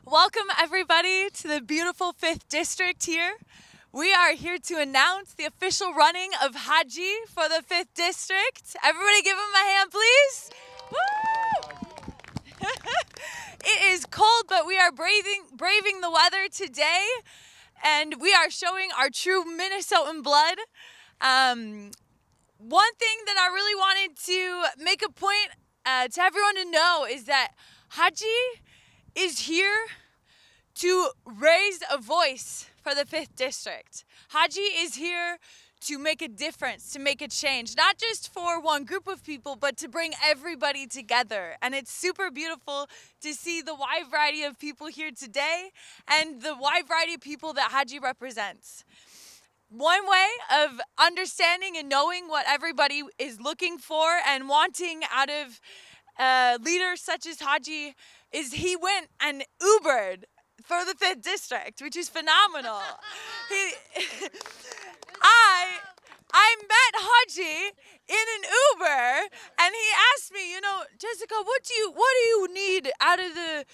Welcome everybody to the beautiful 5th District here. We are here to announce the official running of Haji for the 5th District. Everybody give him a hand, please. Woo! It is cold, but we are braving the weather today, and we are showing our true Minnesotan blood. One thing that I really wanted to make a point to everyone to know is that Haji is here to raise a voice for the 5th District. Haji is here to make a difference, to make a change, not just for one group of people, but to bring everybody together. And it's super beautiful to see the wide variety of people here today and the wide variety of people that Haji represents. One way of understanding and knowing what everybody is looking for and wanting out of leaders such as Haji is he went and Ubered for the 5th District, which is phenomenal. I met Haji in an Uber, and he asked me, Jessica, what do you need out of the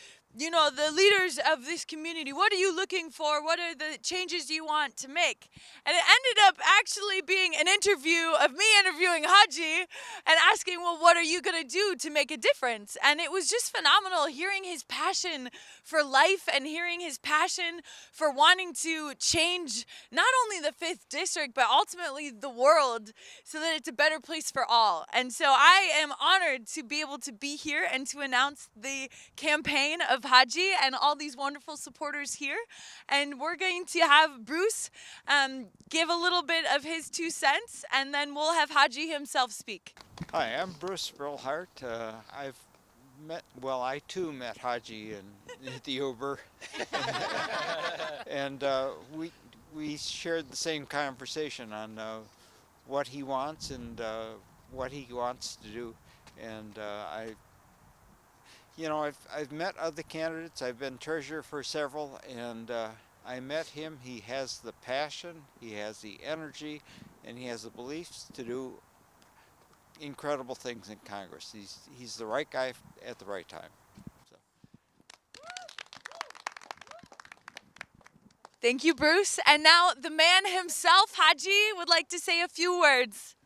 leaders of this community? What are you looking for? What are the changes you want to make? And it ended up actually being an interview of me interviewing Haji and asking, well, what are you going to do to make a difference? And it was just phenomenal hearing his passion for life and hearing his passion for wanting to change not only the 5th District, but ultimately the world so that it's a better place for all. And so I am honored to be able to be here and to announce the campaign of Haji and all these wonderful supporters here. And we're going to have Bruce give a little bit of his 2 cents, and then we'll have Haji himself speak. Hi, I'm Bruce Burrell. I too met Haji in the Uber. And we shared the same conversation on what he wants and what he wants to do. And I've met other candidates. I've been treasurer for several, and I met him. He has the passion, he has the energy, and he has the beliefs to do incredible things in Congress. He's the right guy at the right time. So. Thank you, Bruce. And now the man himself, Haji, would like to say a few words.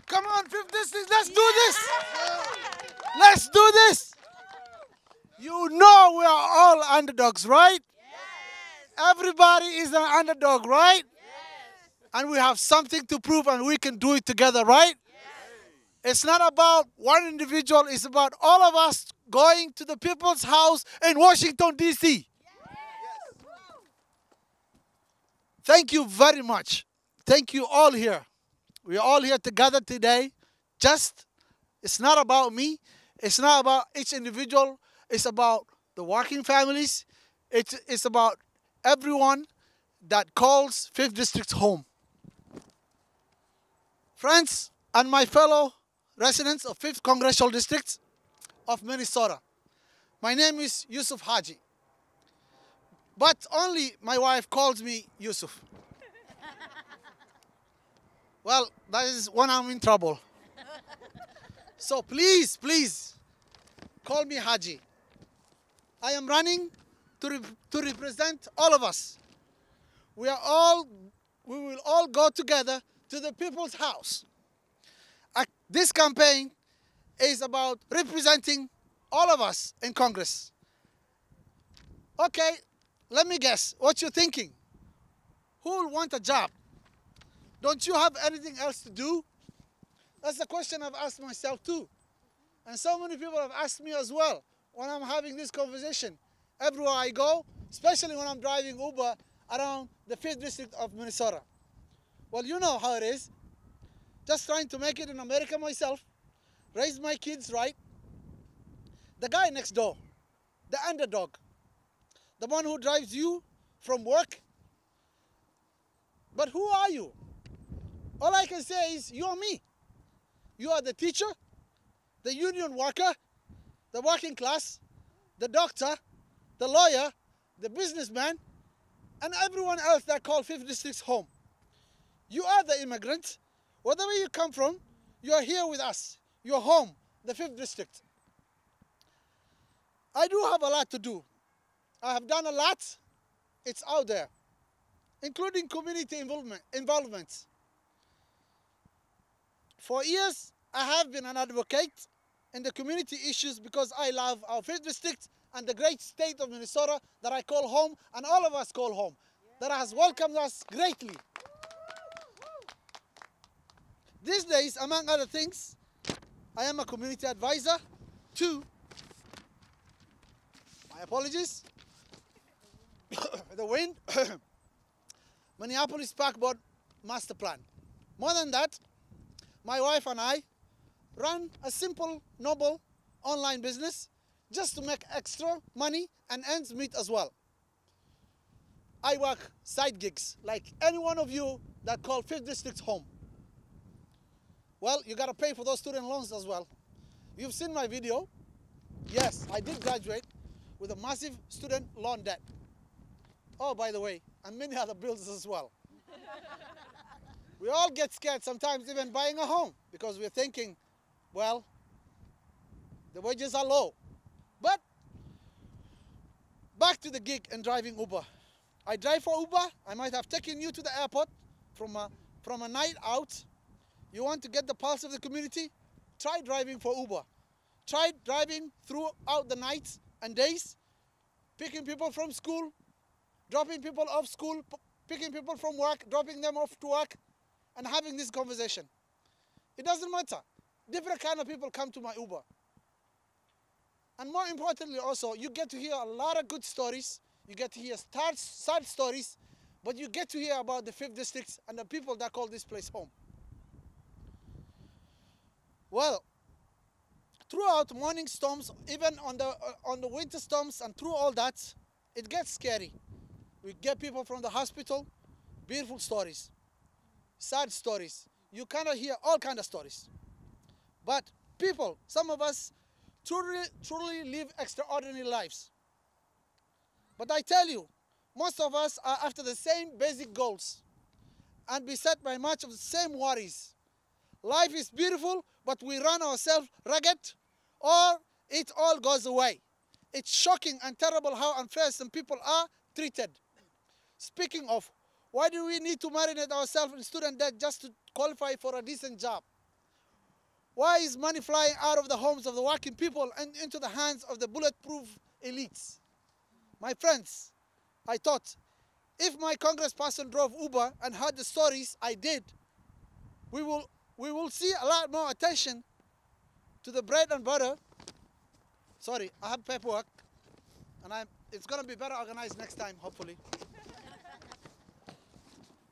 Come on, 5th District, let's do this! Let's do this! You know we are all underdogs, right? Yes. Everybody is an underdog, right? Yes. And we have something to prove and we can do it together, right? Yes. It's not about one individual, it's about all of us going to the people's house in Washington, D.C. Yes. Thank you very much. Thank you all here. We are all here together today. It's not about me. It's not about each individual. It's about the working families. It's about everyone that calls 5th District home. Friends and my fellow residents of 5th Congressional District of Minnesota, my name is Yousef Haji. But only my wife calls me Yousef. Well, that is when I'm in trouble. So please, please, call me Haji. I am running to represent all of us. We will all go together to the people's house. This campaign is about representing all of us in Congress. Okay, let me guess what you're thinking. Who will want a job? Don't you have anything else to do? That's the question I've asked myself too. And so many people have asked me as well when I'm having this conversation. Everywhere I go, especially when I'm driving Uber around the 5th District of Minnesota. Well, you know how it is. Just trying to make it in America myself, raise my kids right. The guy next door, the underdog, the one who drives you from work. But who are you? All I can say is you are me. You are the teacher, the union worker, the working class, the doctor, the lawyer, the businessman, and everyone else that call 5th District home. You are the immigrant. Wherever you come from, you are here with us. You're home, the 5th District. I do have a lot to do. I have done a lot. It's out there, including community involvement. For years, I have been an advocate in the community issues because I love our 5th district and the great state of Minnesota that I call home, and all of us call home, that has welcomed us greatly. These days, among other things, I am a community advisor to, my apologies, the wind, Minneapolis Park Board Master Plan. More than that, my wife and I run a simple, noble online business just to make extra money and ends meet as well. I work side gigs like any one of you that call 5th District home. Well, you got to pay for those student loans as well. You've seen my video. Yes, I did graduate with a massive student loan debt. Oh, by the way, and many other bills as well. We all get scared sometimes even buying a home because we're thinking, well, the wages are low. But back to the gig and driving Uber. I drive for Uber. I might have taken you to the airport from a night out. You want to get the pulse of the community? Try driving for Uber. Try driving throughout the nights and days, picking people from school, dropping people off school, picking people from work, dropping them off to work, and having this conversation. It doesn't matter. Different kind of people come to my Uber. And more importantly also, you get to hear a lot of good stories. You get to hear sad stories, but you get to hear about the 5th District and the people that call this place home. Well, throughout morning storms, even on the winter storms and through all that, it gets scary. We get people from the hospital, beautiful stories, sad stories. You kind of hear all kinds of stories. But people, some of us, truly live extraordinary lives. But I tell you, most of us are after the same basic goals and beset by much of the same worries. Life is beautiful, but we run ourselves ragged, or it all goes away. It's shocking and terrible how unfair some people are treated. Speaking of, why do we need to marinate ourselves in student debt just to qualify for a decent job? Why is money flying out of the homes of the working people and into the hands of the bulletproof elites? My friends, I thought, if my congressperson drove Uber and heard the stories I did, we will see a lot more attention to the bread and butter. Sorry, I have paperwork, and it's going to be better organized next time, hopefully.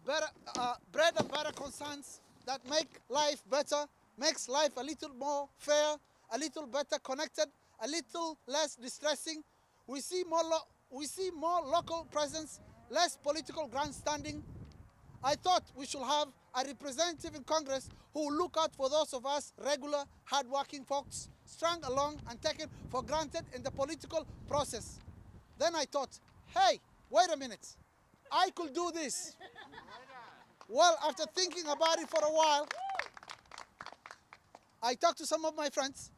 Bread and butter concerns that make life better, makes life a little more fair, a little better connected, a little less distressing. We see more local presence, less political grandstanding. I thought we should have a representative in Congress who will look out for those of us regular, hard-working folks, strung along and taken for granted in the political process. Then I thought, hey, wait a minute, I could do this. Well, after thinking about it for a while, I talked to some of my friends.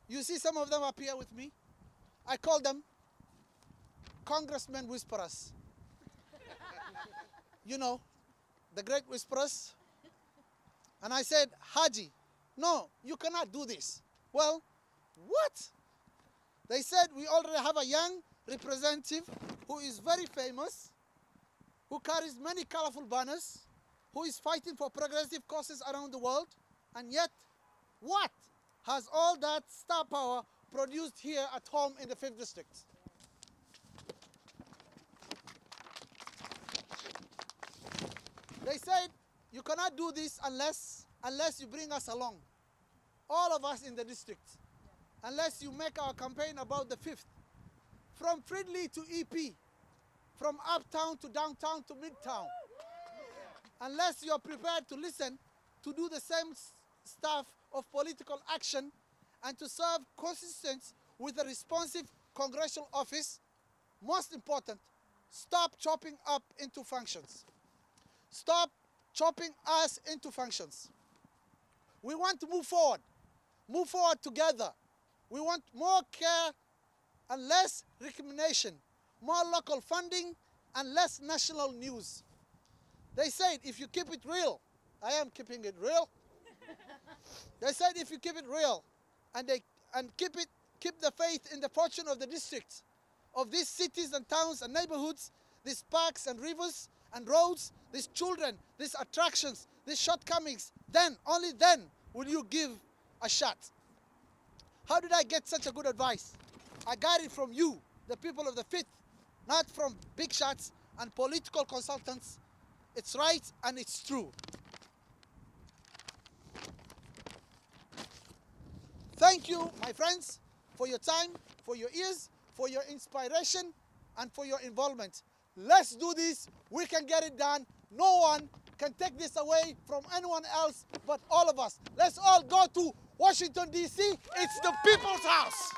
You see some of them up here with me. I call them Congressmen Whisperers. You know, the great whisperers. And I said, Haji, no, you cannot do this. Well, what? They said we already have a young representative who is very famous, who carries many colorful banners, who is fighting for progressive causes around the world, and yet, what has all that star power produced here at home in the 5th District? They said, you cannot do this unless you bring us along, all of us in the district, unless you make our campaign about the 5th, from Fridley to EP, from uptown to downtown to midtown, unless you're prepared to listen, to do the same stuff of political action, and to serve consistent with a responsive congressional office. Most important, stop chopping up into functions. Stop chopping us into functions. We want to move forward together. We want more care and less recrimination, more local funding, and less national news. They said if you keep it real, I am keeping it real. They said if you keep it real and keep the faith in the fortune of the district, of these cities and towns and neighborhoods, these parks and rivers and roads, these children, these attractions, these shortcomings, then, only then, will you give a shot. How did I get such a good advice? I got it from you, the people of the Fifth, not from big shots and political consultants. It's right and it's true. Thank you, my friends, for your time, for your ears, for your inspiration, and for your involvement. Let's do this. We can get it done. No one can take this away from anyone else but all of us. Let's all go to Washington, D.C. It's the people's house.